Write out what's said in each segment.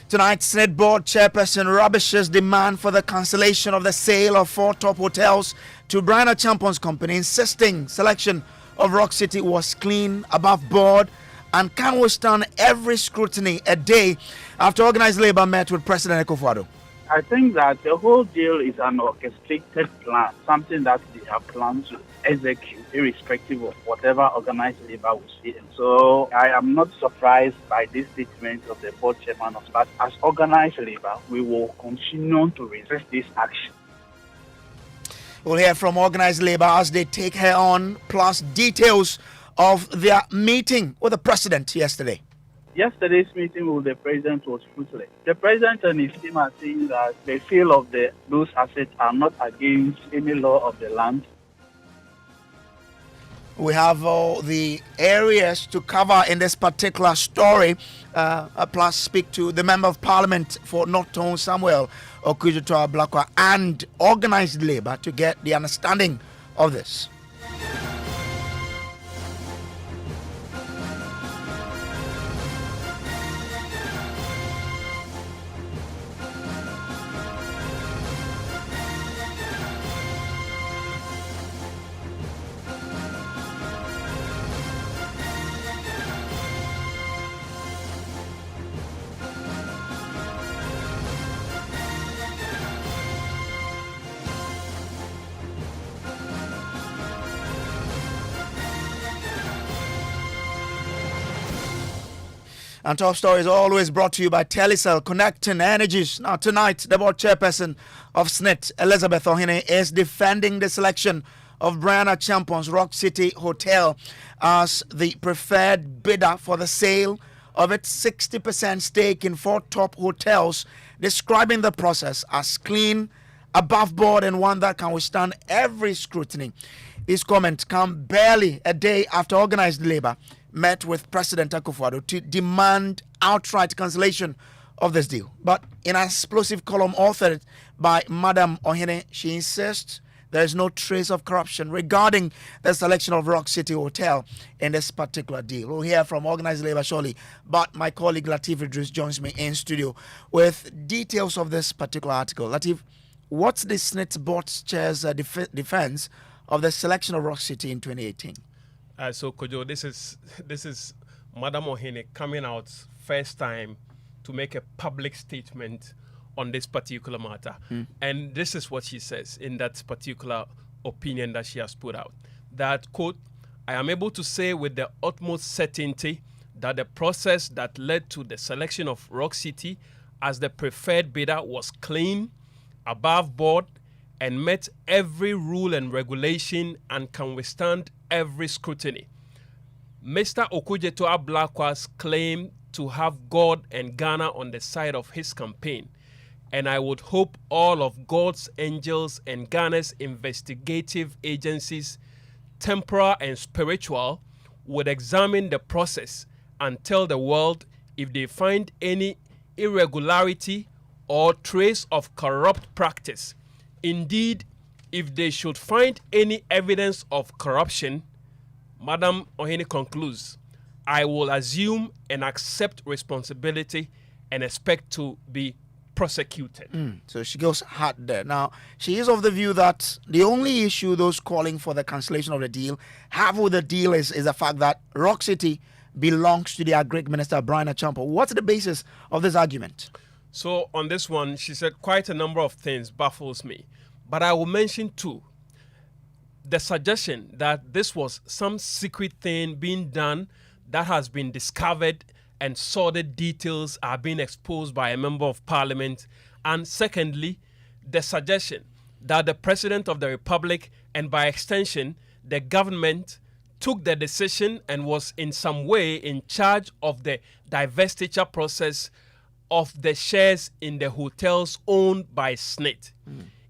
Tonight, SSNIT Board Chairperson rubbishes demand for the cancellation of the sale of 4 top hotels to Bryan Acheampong's company, insisting selection of Rock City was clean, above board, and can withstand every scrutiny a day after Organised Labour met with President Akufo Addo. I think that the whole deal is an orchestrated plan, something that they have planned to execute irrespective of whatever Organised Labour will say. So I am not surprised by this statement of the board chairman, but as Organised Labour, we will continue to resist this action. We'll hear from Organised Labour as they take her on, plus details of their meeting with the president yesterday. Yesterday's meeting with the president was fruitless. The president and his team are saying that the sale of those assets are not against any law of the land. We have all the areas to cover in this particular story, plus speak to the Member of Parliament for North Tone, Samuel Okujoto-Ablakwa, and Organised Labour to get the understanding of this. And Top Story is always brought to you by Telecel, connecting energies. Now tonight, the board chairperson of SSNIT, Elizabeth Ohene, is defending the selection of Bryan Acheampong's Rock City Hotel as the preferred bidder for the sale of its 60% stake in 4 top hotels, describing the process as clean, above board, and one that can withstand every scrutiny. These comments come barely a day after Organised Labour met with President Akufo Addo to demand outright cancellation of this deal. But in an explosive column authored by Madam Ohene, she insists there is no trace of corruption regarding the selection of Rock City Hotel in this particular deal. We'll hear from Organised Labour shortly, but my colleague Latif Idris joins me in studio with details of this particular article. Latif, what's the SSNIT Board Chair's defense of the selection of Rock City in 2018? So Kojo, this is Madam Ohene coming out first time to make a public statement on this particular matter. And this is what she says in that particular opinion that she has put out. That, quote, I am able to say with the utmost certainty that the process that led to the selection of Rock City as the preferred bidder was clean, above board, and met every rule and regulation and can withstand every scrutiny. Mr. Okujoto-Ablakwa's claim to have God and Ghana on the side of his campaign, and I would hope all of God's angels and Ghana's investigative agencies, temporal and spiritual, would examine the process and tell the world if they find any irregularity or trace of corrupt practice. Indeed, if they should find any evidence of corruption, Madam Ohene concludes, I will assume and accept responsibility and expect to be prosecuted. So she goes hard there. Now, she is of the view that the only issue those calling for the cancellation of the deal have with the deal is the fact that Rock City belongs to the Greek Minister Bryan Acheampong. What's the basis of this argument? So on this one, she said quite a number of things baffles me. But I will mention 2. The suggestion that this was some secret thing being done that has been discovered and sordid details are being exposed by a member of parliament. And secondly, the suggestion that the President of the Republic and by extension, the government took the decision and was in some way in charge of the divestiture process of the shares in the hotels owned by SSNIT.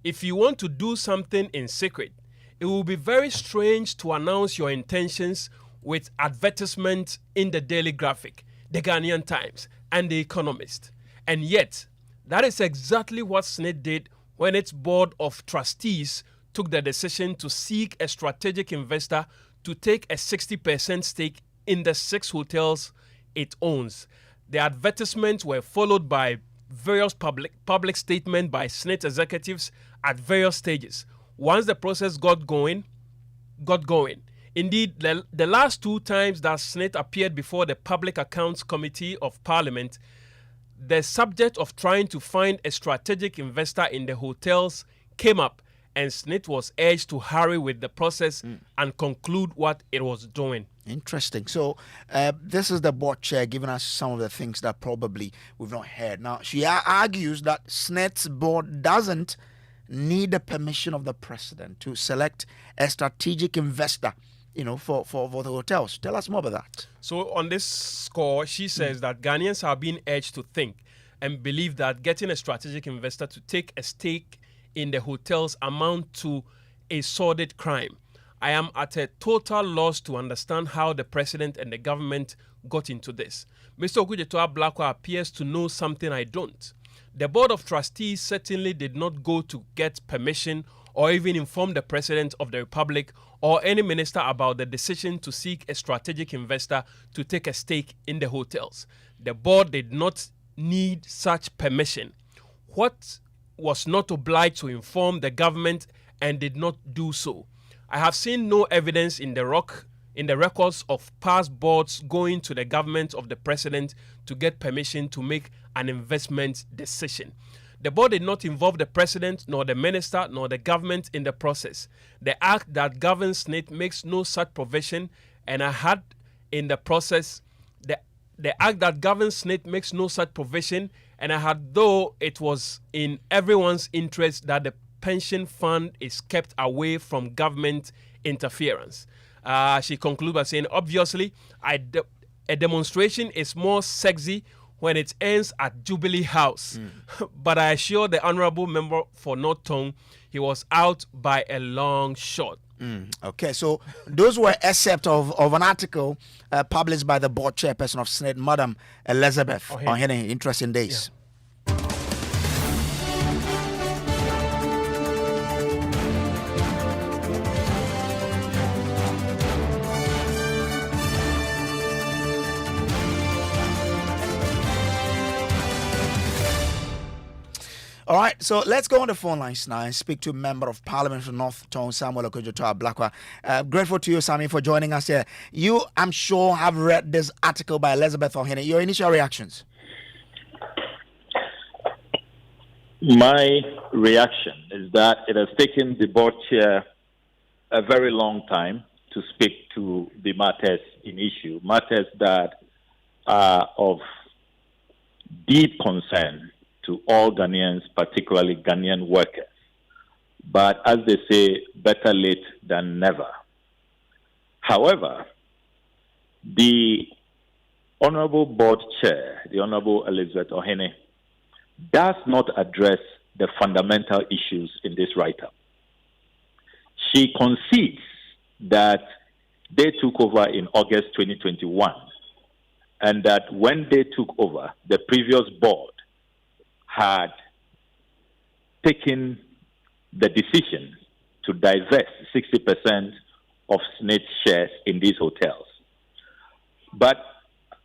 If you want to do something in secret, it will be very strange to announce your intentions with advertisement in the Daily Graphic, the Ghanaian Times, and the Economist. And yet, that is exactly what SSNIT did when its board of trustees took the decision to seek a strategic investor to take a 60% stake in the 6 hotels it owns. The advertisements were followed by various public statements by SSNIT executives at various stages. Once the process got going. Indeed, the last 2 times that SSNIT appeared before the Public Accounts Committee of Parliament, the subject of trying to find a strategic investor in the hotels came up, and SSNIT was urged to hurry with the process and conclude what it was doing. Interesting. So this is the board chair giving us some of the things that probably we've not heard. Now, she argues that SSNIT's board doesn't need the permission of the president to select a strategic investor, for the hotels. Tell us more about that. So on this score, she says that Ghanaians are being urged to think and believe that getting a strategic investor to take a stake in the hotels amount to a sordid crime. I am at a total loss to understand how the president and the government got into this. Mr. Okudzeto Ablakwa appears to know something I don't. The Board of Trustees certainly did not go to get permission or even inform the President of the Republic or any minister about the decision to seek a strategic investor to take a stake in the hotels. The board did not need such permission. What was not obliged to inform the government and did not do so. I have seen no evidence in the records of past boards going to the government of the president to get permission to make an investment decision. The board did not involve the president, nor the minister, nor the government in the process. The act that governs SSNIT makes no such provision, and I had in the process, the act that governs SSNIT makes no such provision, and I had, though it was in everyone's interest that the pension fund is kept away from government interference. She concluded by saying, obviously, a demonstration is more sexy when it ends at Jubilee House. But I assure the honorable member for North Tongue, he was out by a long shot. Okay, so those were excerpts of an article published by the board chairperson of SSNIT, Madam Elizabeth Ohene. Interesting days. Yeah. All right, so let's go on the phone lines now and speak to Member of Parliament from North Tongue, Samuel Okudzeto Ablakwa. Grateful to you, Sammy, for joining us here. You, I'm sure, have read this article by Elizabeth Ohene. Your initial reactions? My reaction is that it has taken the board chair a very long time to speak to the matters in issue, matters that are of deep concern to all Ghanaians, particularly Ghanaian workers. But as they say, better late than never. However, the Honorable Board Chair, the Honorable Elizabeth Ohene, does not address the fundamental issues in this write-up. She concedes that they took over in August 2021, and that when they took over, the previous board had taken the decision to divest 60% of SSNIT shares in these hotels. But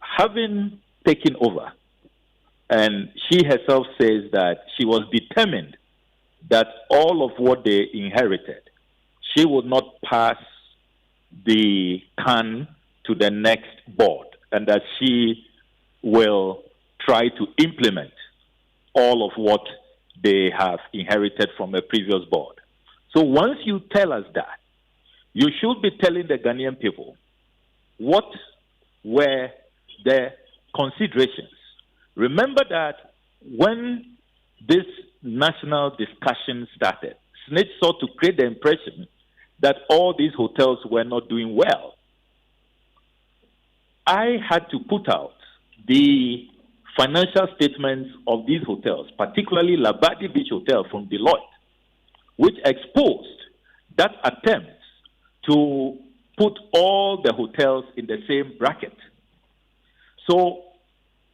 having taken over, and she herself says that she was determined that all of what they inherited, she would not pass the can to the next board, and that she will try to implement all of what they have inherited from a previous board. So once you tell us that, you should be telling the Ghanaian people what were the considerations. Remember that when this national discussion started, SSNIT sought to create the impression that all these hotels were not doing well. I had to put out the financial statements of these hotels, particularly Labadi Beach Hotel from Deloitte, which exposed that attempt to put all the hotels in the same bracket. So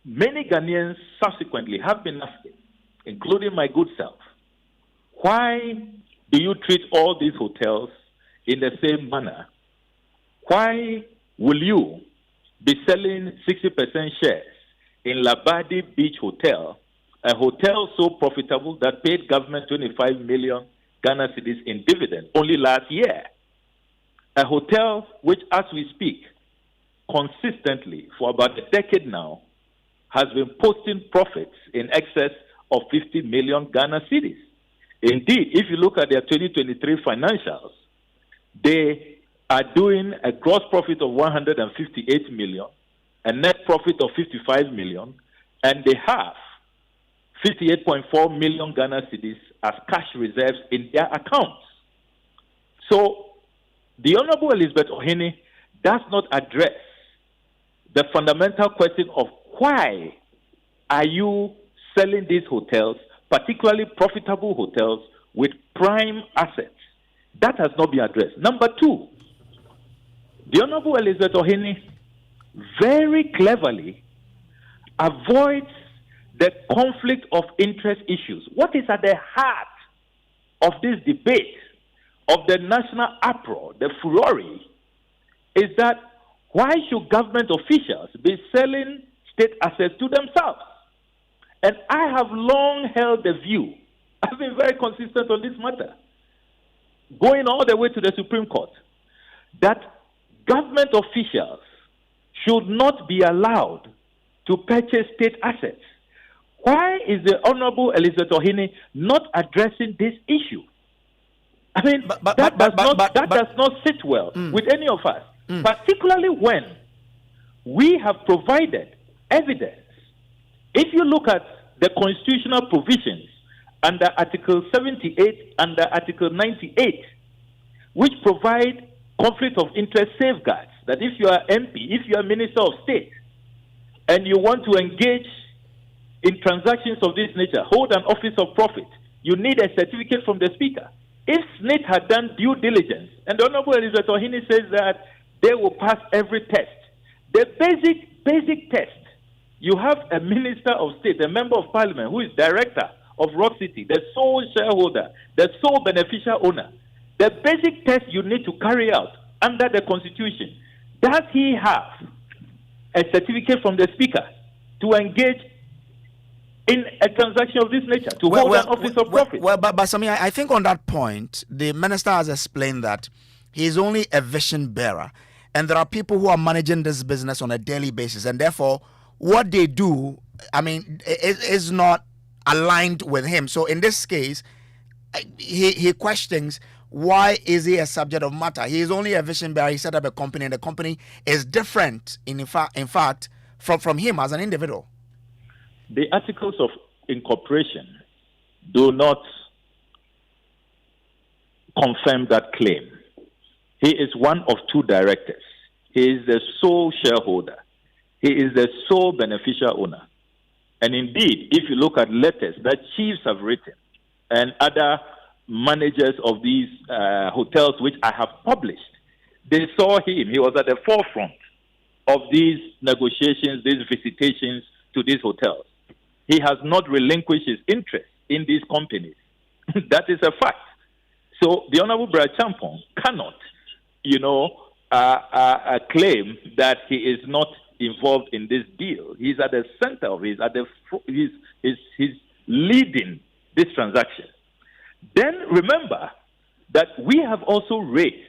many Ghanaians subsequently have been asking, including my good self, why do you treat all these hotels in the same manner? Why will you be selling 60% shares in Labadi Beach Hotel, A hotel so profitable that paid government 25 million Ghana cedis in dividend only last year. A hotel which, as we speak, consistently for about a decade now, has been posting profits in excess of 50 million Ghana cedis. Indeed, if you look at their 2023 financials, they are doing a gross profit of 158 million, a net profit of 55 million, and they have 58.4 million Ghana cedis as cash reserves in their accounts. So, the Honorable Elizabeth Ohene does not address the fundamental question of why are you selling these hotels, particularly profitable hotels with prime assets. That has not been addressed. Number two, the Honorable Elizabeth Ohene very cleverly avoids the conflict of interest issues. What is at the heart of this debate, of the national uproar, the furore, is that why should government officials be selling state assets to themselves? And I have long held the view, I've been very consistent on this matter, going all the way to the Supreme Court, that government officials should not be allowed to purchase state assets. Why is the Honorable Elizabeth Ohene not addressing this issue? I mean, that does not sit well with any of us, particularly when we have provided evidence. If you look at the constitutional provisions under Article 78, under Article 98, which provide conflict of interest safeguards, that if you are MP, if you are Minister of State, and you want to engage in transactions of this nature, hold an office of profit, you need a certificate from the Speaker. If SSNIT had done due diligence, and the Honorable Elizabeth Ohene says that they will pass every test, the basic test, you have a Minister of State, a Member of Parliament, who is Director of Rock City, the sole shareholder, the sole beneficial owner. The basic test you need to carry out under the Constitution, does he have a certificate from the Speaker to engage in a transaction of this nature, to hold an office of profit? But Samia, I think on that point, the minister has explained that he is only a vision bearer, and there are people who are managing this business on a daily basis, and therefore, what they do, I mean, is not aligned with him. So in this case, he questions, why is he a subject of matter? He is only a vision bearer. He set up a company, and the company is different, in fact, from him as an individual. The articles of incorporation do not confirm that claim. He is one of two directors. He is the sole shareholder. He is the sole beneficial owner. And indeed, if you look at letters that chiefs have written and other managers of these hotels, which I have published, they saw him. He was at the forefront of these negotiations, these visitations to these hotels. He has not relinquished his interest in these companies. That is a fact. So the Honorable Bryan Acheampong cannot, claim that he is not involved in this deal. He's at the center of it. He's leading this transaction. Then remember that we have also raised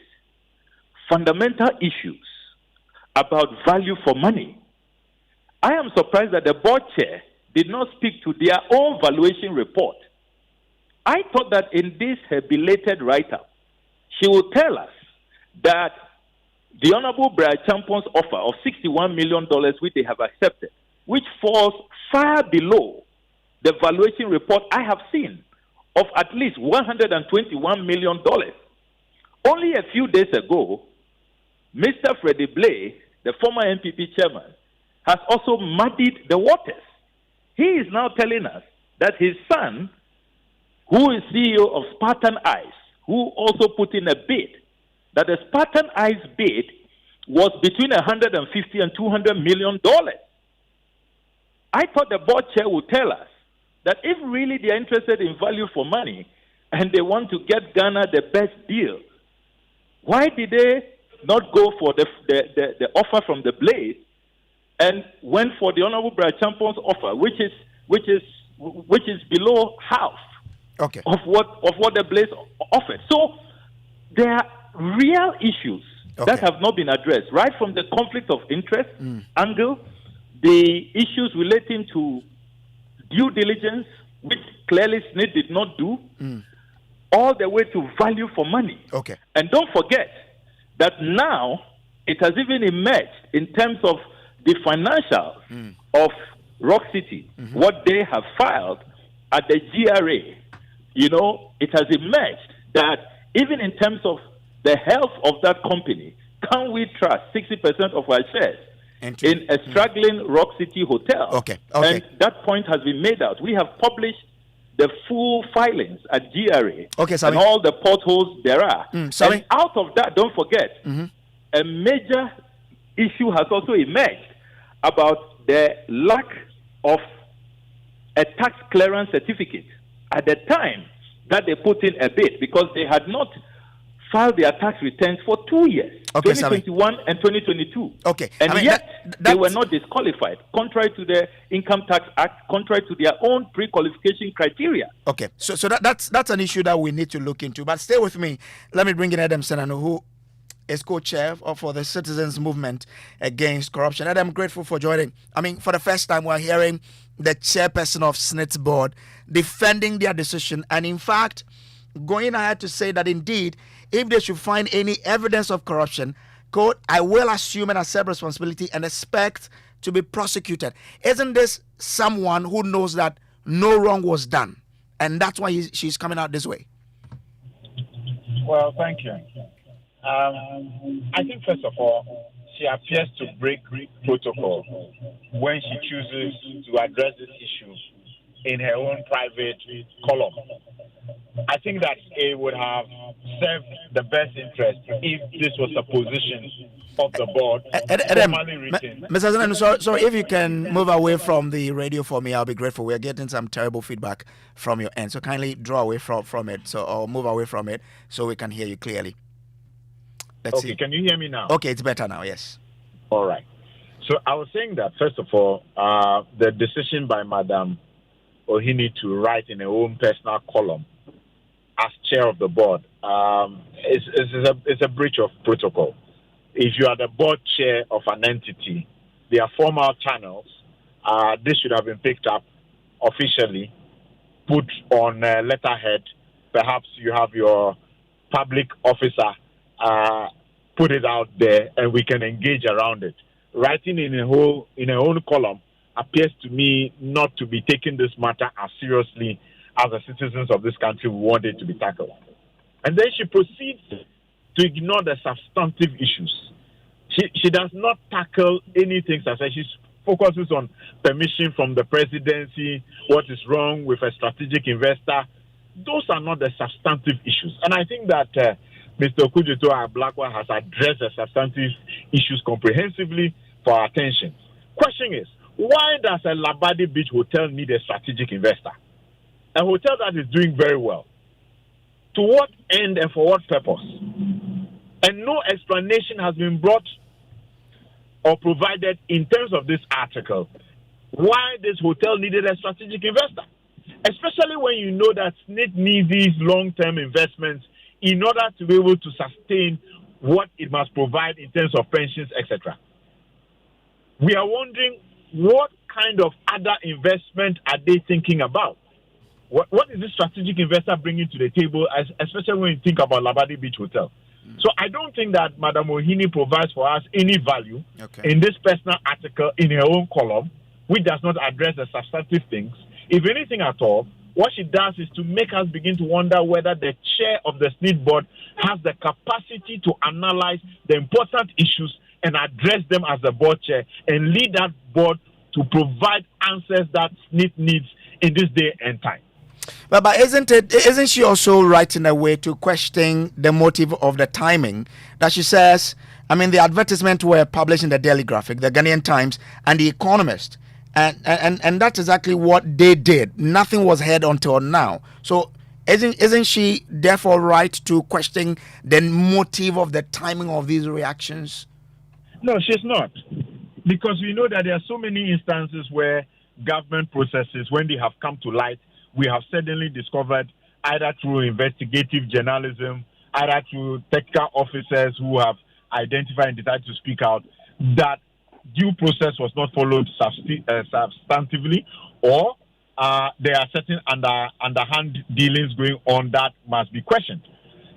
fundamental issues about value for money. I am surprised that the board chair did not speak to their own valuation report. I thought that in this her belated write-up, she would tell us that the Honorable Bryan Acheampong's offer of $61 million, which they have accepted, which falls far below the valuation report I have seen of at least $121 million. Only a few days ago, Mr. Freddie Blay, the former NPP chairman, has also muddied the waters. He is now telling us that his son, who is CEO of Spartan Ice, who also put in a bid, that the Spartan Ice bid was between $150 and $200 million. I thought the board chair would tell us that if really they are interested in value for money and they want to get Ghana the best deal, why did they not go for the offer from the Blaze and went for the Honorable Bryan Acheampong's offer, which is which is below half of what the place offered. So there are real issues that have not been addressed, right from the conflict of interest angle, the issues relating to due diligence, which clearly SSNIT did not do, all the way to value for money. And don't forget that now it has even emerged in terms of the financials of Rock City, what they have filed at the GRA. You know, it has emerged that even in terms of the health of that company, can we trust 60% of our shares in a struggling Rock City hotel? And that point has been made out. We have published the full filings at GRA and all the potholes there are. And out of that, don't forget, a major issue has also emerged about the lack of a tax clearance certificate at the time that they put in a bid, because they had not filed their tax returns for 2 years, 2021 and 2022. And yet they were not disqualified, contrary to the Income Tax Act, contrary to their own pre-qualification criteria. So that's an issue that we need to look into. But stay with me. Let me bring in Adam Senano, who is co-chair for the Citizens Movement Against Corruption. Adam, I'm grateful for joining. I mean, for the first time, we're hearing the chairperson of SSNIT Board defending their decision, and in fact, going ahead to say that indeed, if they should find any evidence of corruption, quote, I will assume and accept responsibility and expect to be prosecuted. Isn't this someone who knows that no wrong was done? And that's why she's coming out this way. Well, thank you. I think, first of all, she appears to break protocol when she chooses to address this issue in her own private column. I think that it would have served the best interest if this was a position of the board formally written. Mr. Zenanu, sorry, if you can move away from the radio for me, I'll be grateful. We're getting some terrible feedback from your end, so kindly draw away from it, or move away from it so we can hear you clearly. Let's see. Can you hear me now? Okay, it's better now, yes. All right. So I was saying that, first of all, the decision by Madam Ohini to write in her own personal column as chair of the board is a breach of protocol. If you are the board chair of an entity, there are formal channels. This should have been picked up officially, put on letterhead. Perhaps you have your public officer put it out there, and we can engage around it. Writing in her own column appears to me not to be taking this matter as seriously as the citizens of this country want it to be tackled. And then she proceeds to ignore the substantive issues. She does not tackle anything such as she focuses on permission from the presidency, what is wrong with a strategic investor. Those are not the substantive issues. And I think that Mr. Okudzeto Blackwell has addressed the substantive issues comprehensively for our attention. Question is, why does a Labadi Beach hotel need a strategic investor? A hotel that is doing very well. To what end and for what purpose? And no explanation has been brought or provided in terms of this article why this hotel needed a strategic investor. Especially when you know that SSNIT needs these long-term investments in order to be able to sustain what it must provide in terms of pensions, etc. We are wondering what kind of other investment are they thinking about? What is this strategic investor bringing to the table, especially when you think about Labadi Beach Hotel? So I don't think that Madam Ohini provides for us any value in this personal article in her own column, which does not address the substantive things. If anything at all, what she does is to make us begin to wonder whether the chair of the SSNIT board has the capacity to analyze the important issues and address them as the board chair and lead that board to provide answers that SSNIT needs in this day and time. But isn't she also right in a way to question the motive of the timing that she says, I mean, the advertisements were published in the Daily Graphic, the Ghanaian Times, and the Economist. And that's exactly what they did. Nothing was heard until now. So isn't she therefore right to question the motive of the timing of these reactions? No, she's not. Because we know that there are so many instances where government processes, when they have come to light, we have suddenly discovered, either through investigative journalism, either through technical officers who have identified and decided to speak out, that due process was not followed substantively, or there are certain underhand dealings going on that must be questioned.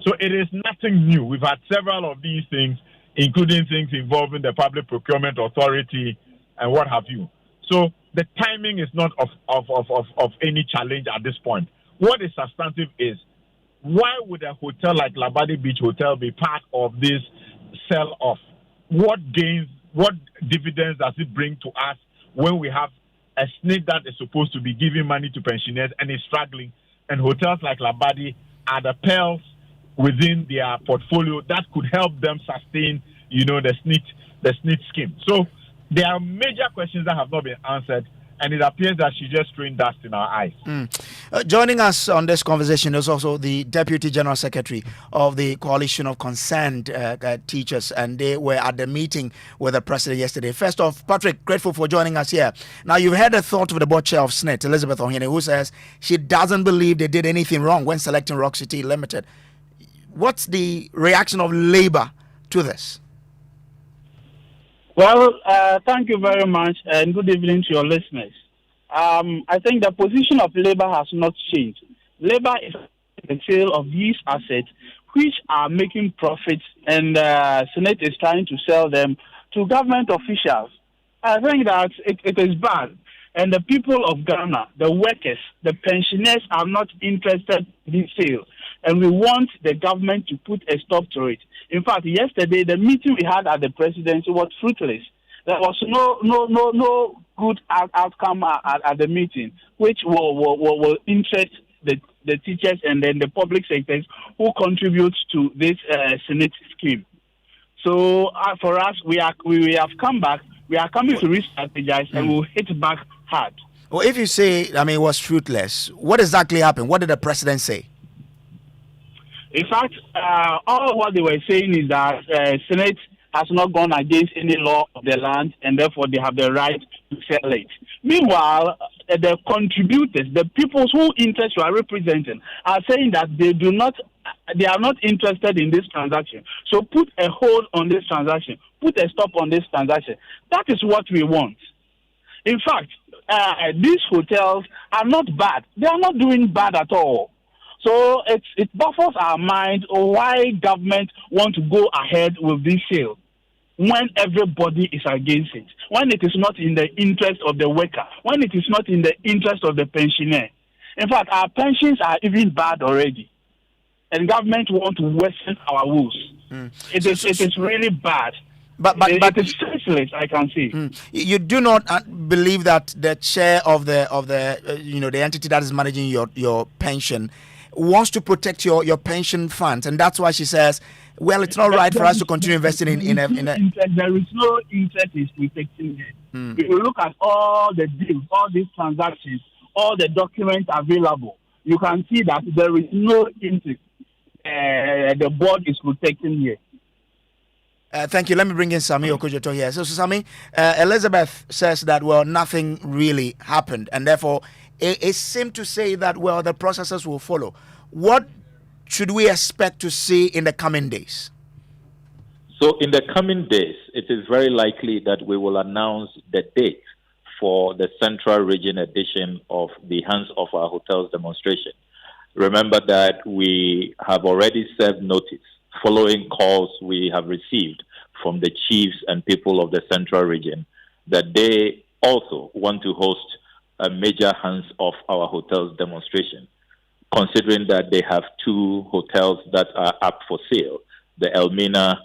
So it is nothing new. We've had several of these things, including things involving the Public Procurement Authority and what have you. So the timing is not of any challenge at this point. What is substantive is, why would a hotel like Labadi Beach Hotel be part of this sell-off? What gains, what dividends does it bring to us when we have a SSNIT that is supposed to be giving money to pensioners and is struggling, and hotels like Labadi are the pearls within their portfolio that could help them sustain, the SSNIT scheme. So there are major questions that have not been answered, and it appears that she just throwing dust in our eyes. Joining us on this conversation is also the Deputy General Secretary of the Coalition of Concerned Teachers, and they were at the meeting with the President yesterday. First off, Patrick, grateful for joining us here. Now, you've heard the thought of the board chair of SSNIT, Elizabeth Ohene, who says she doesn't believe they did anything wrong when selecting Rock City Limited. What's the reaction of Labour to this? Well, thank you very much, and good evening to your listeners. I think the position of Labour has not changed. Labour is the sale of these assets, which are making profits, and Senate is trying to sell them to government officials. I think that it is bad. And the people of Ghana, the workers, the pensioners are not interested in this sale. And we want the government to put a stop to it. In fact, yesterday, the meeting we had at the presidency was fruitless. There was no good outcome at the meeting, which will interest the teachers and then the public sectors who contribute to this SSNIT scheme. So for us, we have come back. We are coming to re-strategize, and we'll hit back hard. Well, if you say, it was fruitless, what exactly happened? What did the president say? In fact, all what they were saying is that Senate has not gone against any law of the land, and therefore they have the right to sell it. Meanwhile, the contributors, the people whose interests you are representing, are saying that they are not interested in this transaction. So put a hold on this transaction. Put a stop on this transaction. That is what we want. In fact, these hotels are not bad. They are not doing bad at all. So it baffles our mind why government want to go ahead with this sale when everybody is against it, when it is not in the interest of the worker, when it is not in the interest of the pensioner. In fact, our pensions are even bad already, and government want to worsen our woes. It is really bad. But it is senseless, I can see. You do not believe that the chair of the the entity that is managing your pension wants to protect your pension funds, and that's why she says, well, it's not right for us to continue investing in a... There is no interest in protecting it. If you look at all the deals, all these transactions, all the documents available, you can see that there is no interest the board is protecting here. Thank you. Let me bring in Sami Okojoto here. So Sami, Elizabeth says that, well, nothing really happened, and therefore it seemed to say that, well, the processes will follow. What should we expect to see in the coming days? So in the coming days, it is very likely that we will announce the date for the Central Region edition of the Hands of Our Hotels demonstration. Remember that we have already served notice following calls we have received from the chiefs and people of the Central Region that they also want to host a major Hands of Our Hotels demonstration, considering that they have two hotels that are up for sale, the Elmina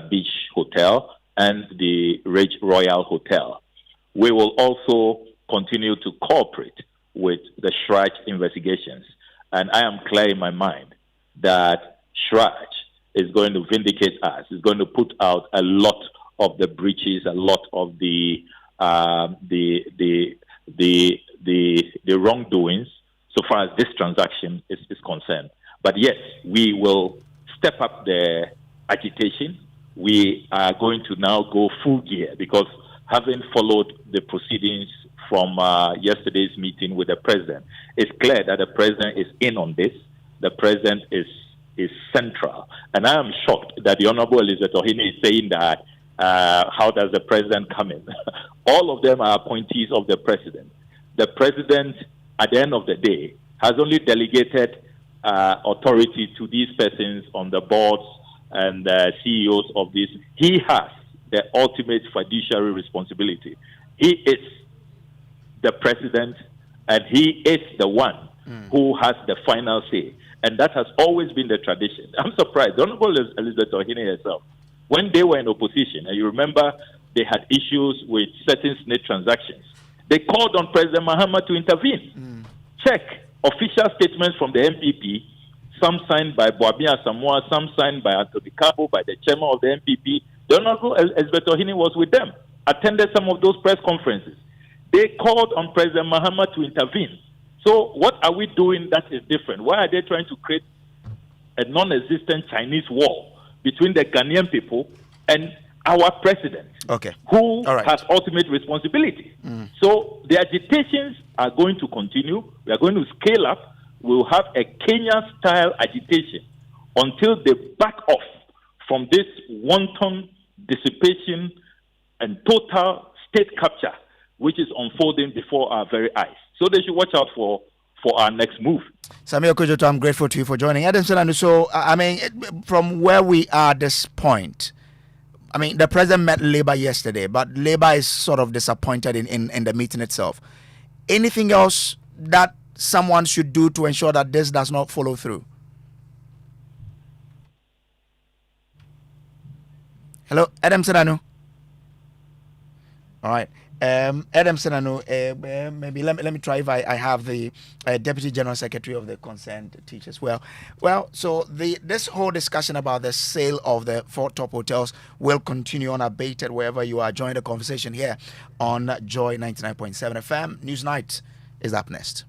Beach Hotel and the Ridge Royal Hotel. We will also continue to cooperate with the Shraj investigations, and I am clear in my mind that Shraj is going to vindicate us, is going to put out a lot of the breaches, a lot of the wrongdoings so far as this transaction is concerned. But yes, we will step up the agitation. We are going to now go full gear because having followed the proceedings from yesterday's meeting with the president. It's clear that the president is in on this. The president is central. And I am shocked that the Honorable Elizabeth Ohene is saying that how does the president come in? All of them are appointees of the president. The president, at the end of the day, has only delegated authority to these persons on the boards and the CEOs of this. He has the ultimate fiduciary responsibility. He is the president, and he is the one who has the final say. And that has always been the tradition. I'm surprised. The Honorable Elizabeth Ohene herself, when they were in opposition, and you remember they had issues with certain SSNIT transactions, they called on President Mahama to intervene. Check official statements from the MPP, some signed by Boabi Asamoah, some signed by Anthony Cabo, by the chairman of the MPP. The Honorable Elizabeth Ohene was with them, attended some of those press conferences. They called on President Mahama to intervene. So what are we doing that is different? Why are they trying to create a non-existent Chinese wall between the Ghanaian people and our president, who has ultimate responsibility? So the agitations are going to continue. We are going to scale up. We'll have a Kenya-style agitation until they back off from this wanton dissipation and total state capture, which is unfolding before our very eyes. So they should watch out for our next move. Samuel Kojoto, I'm grateful to you for joining. Adam Senanu, so, I mean, from where we are at this point, I mean, the president met Labour yesterday, but Labour is sort of disappointed in the meeting itself. Anything else that someone should do to ensure that this does not follow through? Hello, Adam Senanu. All right. Adam Senanu, maybe let me try if I have the Deputy General Secretary of the concerned teachers. Well, so this whole discussion about the sale of the 4 top hotels will continue unabated wherever you are. Join the conversation here on Joy 99.7 FM. Newsnight is up next.